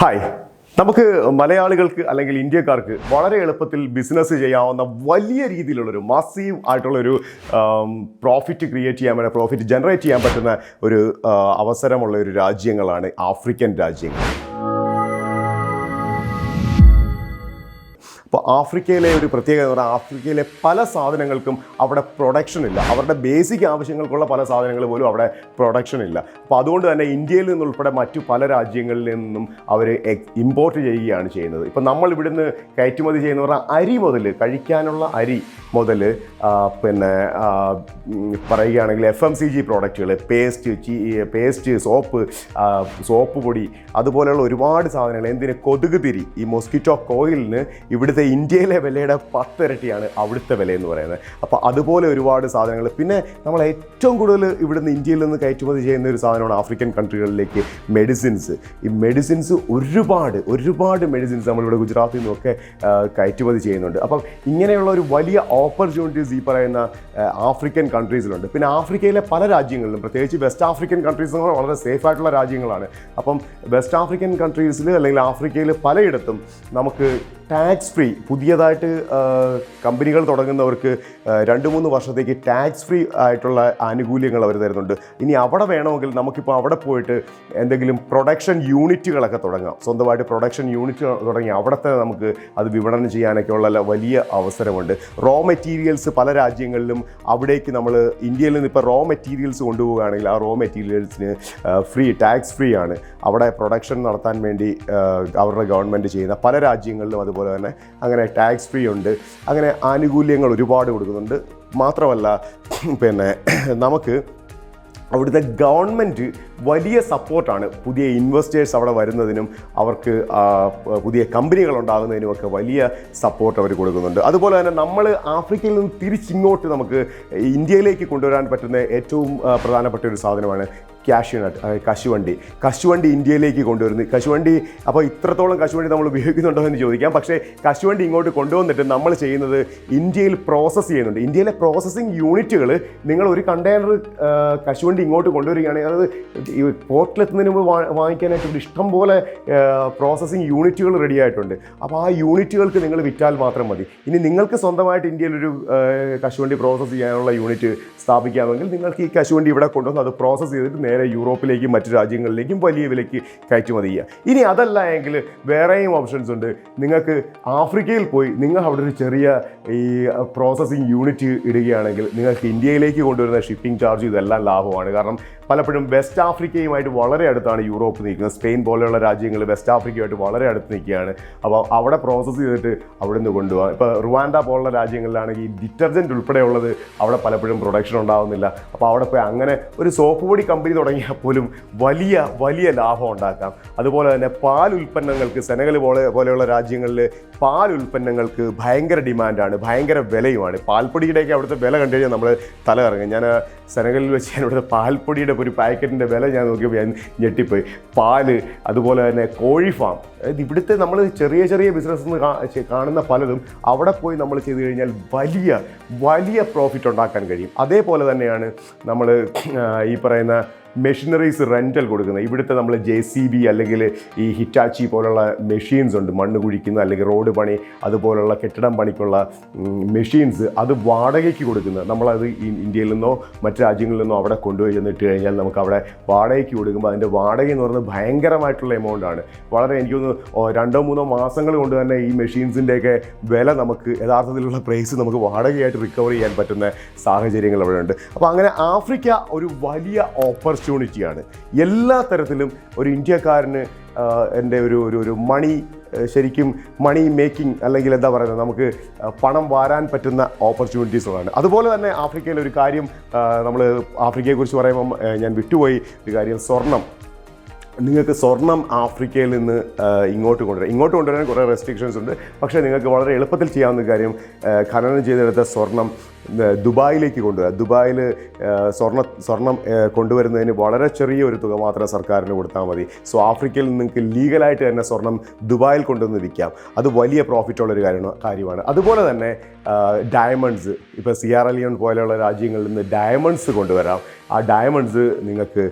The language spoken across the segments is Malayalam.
ഹായ്, നമുക്ക് മലയാളികൾക്ക് അല്ലെങ്കിൽ ഇന്ത്യക്കാർക്ക് വളരെ എളുപ്പത്തിൽ ബിസിനസ് ചെയ്യാവുന്ന വലിയ രീതിയിലുള്ളൊരു മാസീവ് ആയിട്ടുള്ളൊരു പ്രോഫിറ്റ് ക്രിയേറ്റ് ചെയ്യാൻ പറ്റുന്ന പ്രോഫിറ്റ് ജനറേറ്റ് ചെയ്യാൻ പറ്റുന്ന ഒരു അവസരമുള്ള ഒരു രാജ്യങ്ങളാണ് ആഫ്രിക്കൻ രാജ്യങ്ങൾ. അപ്പോൾ ആഫ്രിക്കയിലെ ഒരു പ്രത്യേകത എന്ന് പറഞ്ഞാൽ ആഫ്രിക്കയിലെ പല സാധനങ്ങൾക്കും അവിടെ പ്രൊഡക്ഷൻ ഇല്ല. അവരുടെ ബേസിക് ആവശ്യങ്ങൾക്കുള്ള പല സാധനങ്ങൾ പോലും അവിടെ പ്രൊഡക്ഷൻ ഇല്ല. അപ്പോൾ അതുകൊണ്ട് തന്നെ ഇന്ത്യയിൽ നിന്നുൾപ്പെടെ മറ്റു പല രാജ്യങ്ങളിൽ നിന്നും അവർ ഇമ്പോർട്ട് ചെയ്യുകയാണ് ചെയ്യുന്നത്. ഇപ്പം നമ്മൾ ഇവിടുന്ന് കയറ്റുമതി ചെയ്യുന്ന പറഞ്ഞാൽ അരി മുതൽ കഴിക്കാനുള്ള അരി മുതൽ പിന്നെ പറയുകയാണെങ്കിൽ FMCG പ്രോഡക്റ്റുകൾ, പേസ്റ്റ്, സോപ്പ് പൊടി, അതുപോലെയുള്ള ഒരുപാട് സാധനങ്ങൾ, എന്തിന് കൊതുക് തിരി, ഈ മൊസ്കിറ്റോ കോയിലിന് ഇവിടുത്തെ ഇന്ത്യയിലെ വിലയുടെ 10 ഇരട്ടിയാണ് അവിടുത്തെ വില എന്ന് പറയുന്നത്. അപ്പോൾ അതുപോലെ ഒരുപാട് സാധനങ്ങൾ. പിന്നെ നമ്മൾ ഏറ്റവും കൂടുതൽ ഇവിടുന്ന് ഇന്ത്യയിൽ നിന്ന് കയറ്റുമതി ചെയ്യുന്ന ഒരു സാധനമാണ് ആഫ്രിക്കൻ കൺട്രികളിലേക്ക് മെഡിസിൻസ്. ഈ മെഡിസിൻസ് ഒരുപാട് മെഡിസിൻസ് നമ്മളിവിടെ ഗുജറാത്തിൽ നിന്നൊക്കെ കയറ്റുമതി ചെയ്യുന്നുണ്ട്. അപ്പം ഇങ്ങനെയുള്ള ഒരു വലിയ ഓപ്പർച്യൂണിറ്റീസ് ഈ പറയുന്ന ആഫ്രിക്കൻ കൺട്രീസിലുണ്ട്. പിന്നെ ആഫ്രിക്കയിലെ പല രാജ്യങ്ങളിലും, പ്രത്യേകിച്ച് വെസ്റ്റ് ആഫ്രിക്കൻ കൺട്രീസ് എന്ന് പറഞ്ഞാൽ വളരെ സേഫ് ആയിട്ടുള്ള രാജ്യങ്ങളാണ്. അപ്പം വെസ്റ്റ് ആഫ്രിക്കൻ കൺട്രീസിൽ അല്ലെങ്കിൽ ആഫ്രിക്കയിൽ പലയിടത്തും നമുക്ക് ടാക്സ് ഫ്രീ, പുതിയതായിട്ട് കമ്പനികൾ തുടങ്ങുന്നവർക്ക് 2-3 വർഷത്തേക്ക് ടാക്സ് ഫ്രീ ആയിട്ടുള്ള ആനുകൂല്യങ്ങൾ അവർ തരുന്നുണ്ട്. ഇനി അവിടെ വേണമെങ്കിൽ നമുക്കിപ്പോൾ അവിടെ പോയിട്ട് എന്തെങ്കിലും പ്രൊഡക്ഷൻ യൂണിറ്റുകളൊക്കെ തുടങ്ങാം. സ്വന്തമായിട്ട് പ്രൊഡക്ഷൻ യൂണിറ്റ് തുടങ്ങി അവിടുത്തെ നമുക്ക് അത് വിപണനം ചെയ്യാനൊക്കെ ഉള്ള വലിയ അവസരമുണ്ട്. റോ മെറ്റീരിയൽസ് പല രാജ്യങ്ങളിലും അവിടേക്ക് നമ്മൾ ഇന്ത്യയിൽ നിന്ന് ഇപ്പോൾ റോ മെറ്റീരിയൽസ് കൊണ്ടുപോവുകയാണെങ്കിൽ ആ റോ മെറ്റീരിയൽസിന് ടാക്സ് ഫ്രീ ആണ്. അവിടെ പ്രൊഡക്ഷൻ നടത്താൻ വേണ്ടി അവരുടെ ഗവൺമെൻറ് ചെയ്യുന്ന പല രാജ്യങ്ങളിലും അതുപോലെ തന്നെ അങ്ങനെ ടാക്സ് ഫ്രീ ഉണ്ട്. അങ്ങനെ ആനുകൂല്യങ്ങൾ ഒരുപാട് കൊടുക്കുന്നുണ്ട്. മാത്രമല്ല പിന്നെ നമുക്ക് അവിടുത്തെ ഗവൺമെൻറ് വലിയ സപ്പോർട്ടാണ് പുതിയ ഇൻവെസ്റ്റേഴ്സ് അവിടെ വരുന്നതിനും അവർക്ക് പുതിയ കമ്പനികൾ ഉണ്ടാകുന്നതിനുമൊക്കെ വലിയ സപ്പോർട്ട് അവർ കൊടുക്കുന്നുണ്ട്. അതുപോലെ തന്നെ നമ്മൾ ആഫ്രിക്കയിൽ നിന്ന് തിരിച്ചിങ്ങോട്ട് നമുക്ക് ഇന്ത്യയിലേക്ക് കൊണ്ടുവരാൻ പറ്റുന്ന ഏറ്റവും പ്രധാനപ്പെട്ട ഒരു സാധനമാണ് കശുവണ്ടി ഇന്ത്യയിലേക്ക് കൊണ്ടുവരുന്നത്. കശുവണ്ടി അപ്പോൾ ഇത്രത്തോളം കശുവണ്ടി നമ്മൾ ഉപയോഗിക്കുന്നുണ്ടോ എന്ന് ചോദിക്കാം. പക്ഷേ കശുവണ്ടി ഇങ്ങോട്ട് കൊണ്ടുവന്നിട്ട് നമ്മൾ ചെയ്യുന്നത് ഇന്ത്യയിൽ പ്രോസസ്സ് ചെയ്യുന്നുണ്ട്. ഇന്ത്യയിലെ പ്രോസസ്സിങ് യൂണിറ്റുകൾ, നിങ്ങൾ ഒരു കണ്ടെയ്നർ കശുവണ്ടി ഇങ്ങോട്ട് കൊണ്ടുവരികയാണെങ്കിൽ അത് ഈ പോർട്ടിലെത്തുന്നതിന് മുമ്പ് വാങ്ങിക്കാനായിട്ട് ഇഷ്ടം പോലെ പ്രോസസ്സിങ് യൂണിറ്റുകൾ റെഡി ആയിട്ടുണ്ട്. അപ്പോൾ ആ യൂണിറ്റുകൾക്ക് നിങ്ങൾ വിറ്റാൽ മാത്രം മതി. ഇനി നിങ്ങൾക്ക് സ്വന്തമായിട്ട് ഇന്ത്യയിലൊരു കശുവണ്ടി പ്രോസസ്സ് ചെയ്യാനുള്ള യൂണിറ്റ് സ്ഥാപിക്കാമെങ്കിൽ നിങ്ങൾക്ക് ഈ കശുവണ്ടി ഇവിടെ കൊണ്ടുവന്ന് അത് പ്രോസസ്സ് ചെയ്തിട്ട് നേരെ യൂറോപ്പിലേക്കും മറ്റു രാജ്യങ്ങളിലേക്കും വലിയ വിലയ്ക്ക് കയറ്റുമതി ചെയ്യുക. ഇനി അതല്ല എങ്കിൽ വേറെയും ഓപ്ഷൻസ് ഉണ്ട്. നിങ്ങൾക്ക് ആഫ്രിക്കയിൽ പോയി നിങ്ങൾ അവിടെ ഒരു ചെറിയ ഈ പ്രോസസ്സിങ് യൂണിറ്റ് ഇടുകയാണെങ്കിൽ നിങ്ങൾക്ക് ഇന്ത്യയിലേക്ക് കൊണ്ടുവരുന്ന ഷിപ്പിംഗ് ചാർജ് ഇതെല്ലാം ലാഭമാണ്. കാരണം പലപ്പോഴും വെസ്റ്റ് ആഫ്രിക്കയുമായിട്ട് വളരെ അടുത്താണ് യൂറോപ്പ് നിൽക്കുന്നത്. സ്പെയിൻ പോലെയുള്ള രാജ്യങ്ങൾ വെസ്റ്റ് ആഫ്രിക്കയുമായിട്ട് വളരെ അടുത്ത് നിൽക്കുകയാണ്. അപ്പോൾ അവിടെ പ്രോസസ്സ് ചെയ്തിട്ട് അവിടെ നിന്ന് കൊണ്ടുപോകാം. ഇപ്പോൾ റുവാൻഡ പോലുള്ള രാജ്യങ്ങളിലാണെങ്കിൽ ഈ ഡിറ്റർജൻറ്റ് ഉൾപ്പെടെയുള്ളത് അവിടെ പലപ്പോഴും പ്രൊഡക്ഷൻ ഉണ്ടാകുന്നില്ല. അപ്പോൾ അവിടെ പോയി അങ്ങനെ ഒരു സോപ്പ് പൊടി കമ്പനി തുടങ്ങിയാൽ പോലും വലിയ ലാഭം ഉണ്ടാക്കാം. അതുപോലെ തന്നെ പാൽ ഉൽപ്പന്നങ്ങൾക്ക് സെനഗൽ പോലെയുള്ള രാജ്യങ്ങളിൽ പാൽ ഉൽപ്പന്നങ്ങൾക്ക് ഭയങ്കര ഡിമാൻഡാണ്, ഭയങ്കര വിലയുമാണ്. പാൽപ്പൊടിയുടെയൊക്കെ അവിടുത്തെ വില കണ്ടു കഴിഞ്ഞാൽ നമ്മൾ തല കറങ്ങും. ഞാൻ സെനഗലിൽ വെച്ച് ഇവിടുത്തെ പാൽപ്പൊടിയുടെ ഒരു പാക്കറ്റിൻ്റെ വില ഞാൻ നോക്കിയപ്പോൾ ഞാൻ ഞെട്ടിപ്പോയി. പാല്, അതുപോലെ തന്നെ കോഴി ഫാം, ഇവിടുത്തെ നമ്മൾ ചെറിയ ബിസിനസ് കാണുന്ന പലതും അവിടെ പോയി നമ്മൾ ചെയ്ത് കഴിഞ്ഞാൽ വലിയ പ്രോഫിറ്റ് ഉണ്ടാക്കാൻ കഴിയും. അതേപോലെ തന്നെയാണ് നമ്മൾ ഈ പറയുന്ന മെഷീനറീസ് റെൻ്റൽ കൊടുക്കുന്നത്. ഇവിടുത്തെ നമ്മൾ JCB അല്ലെങ്കിൽ ഈ ഹിറ്റാച്ചി പോലുള്ള മെഷീൻസ് ഉണ്ട്, മണ്ണ് കുഴിക്കുന്ന അല്ലെങ്കിൽ റോഡ് പണി അതുപോലുള്ള കെട്ടിടം പണിക്കുള്ള മെഷീൻസ്, അത് വാടകയ്ക്ക് കൊടുക്കുന്നത്. നമ്മളത് ഇന്ത്യയിൽ നിന്നോ മറ്റു രാജ്യങ്ങളിൽ നിന്നോ അവിടെ കൊണ്ടുപോയി ചെന്നിട്ട് കഴിഞ്ഞാൽ നമുക്ക് അവിടെ വാടകയ്ക്ക് കൊടുക്കുമ്പോൾ അതിൻ്റെ വാടക എന്ന് പറയുന്നത് ഭയങ്കരമായിട്ടുള്ള എമൗണ്ടാണ്. വളരെ എനിക്കൊന്ന് 2-3 മാസങ്ങൾ കൊണ്ട് തന്നെ ഈ മെഷീൻസിൻ്റെയൊക്കെ വില നമുക്ക് യഥാർത്ഥത്തിലുള്ള പ്രൈസ് നമുക്ക് വാടകയായിട്ട് റിക്കവർ ചെയ്യാൻ പറ്റുന്ന സാഹചര്യങ്ങൾ അവിടെ ഉണ്ട്. അപ്പോൾ അങ്ങനെ ആഫ്രിക്ക ഒരു വലിയ ഓപ്പർച്യൂണിറ്റിയാണ്. എല്ലാ തരത്തിലും ഒരു ഇന്ത്യക്കാരന് എൻ്റെ ഒരു ശരിക്കും മണി മേക്കിംഗ് അല്ലെങ്കിൽ എന്താ പറയുന്നത്, നമുക്ക് പണം വാരാൻ പറ്റുന്ന ഓപ്പർച്യൂണിറ്റീസുകളാണ്. അതുപോലെ തന്നെ ആഫ്രിക്കയിൽ ഒരു കാര്യം, നമ്മൾ ആഫ്രിക്കയെക്കുറിച്ച് പറയുമ്പം ഞാൻ വിട്ടുപോയി ഒരു കാര്യം, സ്വർണം. നിങ്ങൾക്ക് സ്വർണം ആഫ്രിക്കയിൽ നിന്ന് ഇങ്ങോട്ട് കൊണ്ടുവരാൻ കുറേ റെസ്ട്രിക്ഷൻസ് ഉണ്ട്. പക്ഷേ നിങ്ങൾക്ക് വളരെ എളുപ്പത്തിൽ ചെയ്യാവുന്ന കാര്യം, ഖനനം ചെയ്തെടുത്ത സ്വർണം ദുബായിലേക്ക് കൊണ്ടുവരാം. ദുബായിൽ സ്വർണം കൊണ്ടുവരുന്നതിന് വളരെ ചെറിയ ഒരു തുക മാത്രം സർക്കാരിന് കൊടുത്താൽ മതി. സോ ആഫ്രിക്കയിൽ നിങ്ങൾക്ക് ലീഗലായിട്ട് തന്നെ സ്വർണം ദുബായിൽ കൊണ്ടുവന്ന് വിൽക്കാം. അത് വലിയ പ്രോഫിറ്റുള്ളൊരു കാര്യമാണ്. അതുപോലെ തന്നെ ഡയമണ്ട്സ്, ഇപ്പോൾ സിയറ ലിയോൺ പോലെയുള്ള രാജ്യങ്ങളിൽ നിന്ന് ഡയമണ്ട്സ് കൊണ്ടുവരാം. ആ ഡയമണ്ട്സ് നിങ്ങൾക്ക്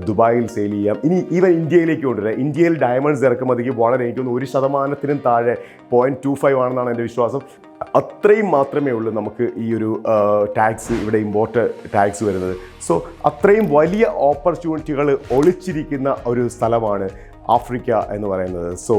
ദുബായിൽ സെയിൽ ചെയ്യാം. ഇനി ഈവൻ ഇന്ത്യയിലേക്ക് കൊണ്ടുവരാം. ഇന്ത്യയിൽ ഡയമണ്ട്സ് ഇറക്കുമതിക്ക് വളരെ എനിക്കൊന്ന് 1% താഴെ 0.25 ആണെന്നാണ് എൻ്റെ വിശ്വാസം. അത്രയും മാത്രമേ ഉള്ളൂ നമുക്ക് ഈ ഒരു ടാക്സ്, ഇവിടെ ഇമ്പോർട്ട് ടാക്സ് വരുന്നത്. സോ അത്രയും വലിയ ഓപ്പർച്യൂണിറ്റികൾ ഒളിച്ചിരിക്കുന്ന ഒരു സ്ഥലമാണ് ആഫ്രിക്ക എന്ന് പറയുന്നത്. സോ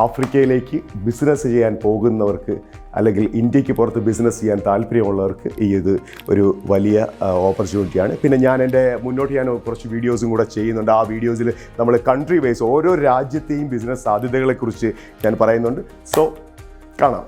ആഫ്രിക്കയിലേക്ക് ബിസിനസ് ചെയ്യാൻ പോകുന്നവർക്ക് അല്ലെങ്കിൽ ഇന്ത്യക്ക് പുറത്ത് ബിസിനസ് ചെയ്യാൻ താല്പര്യമുള്ളവർക്ക് ഇത് ഒരു വലിയ ഓപ്പർച്യൂണിറ്റിയാണ്. പിന്നെ ഞാൻ മുന്നോട്ട് ഞാൻ കുറച്ച് വീഡിയോസും കൂടെ ചെയ്യുന്നുണ്ട്. ആ വീഡിയോസിൽ നമ്മൾ കൺട്രി വൈസ് ഓരോ രാജ്യത്തെയും ബിസിനസ് സാധ്യതകളെക്കുറിച്ച് ഞാൻ പറയുന്നുണ്ട്. സോ കാണാം.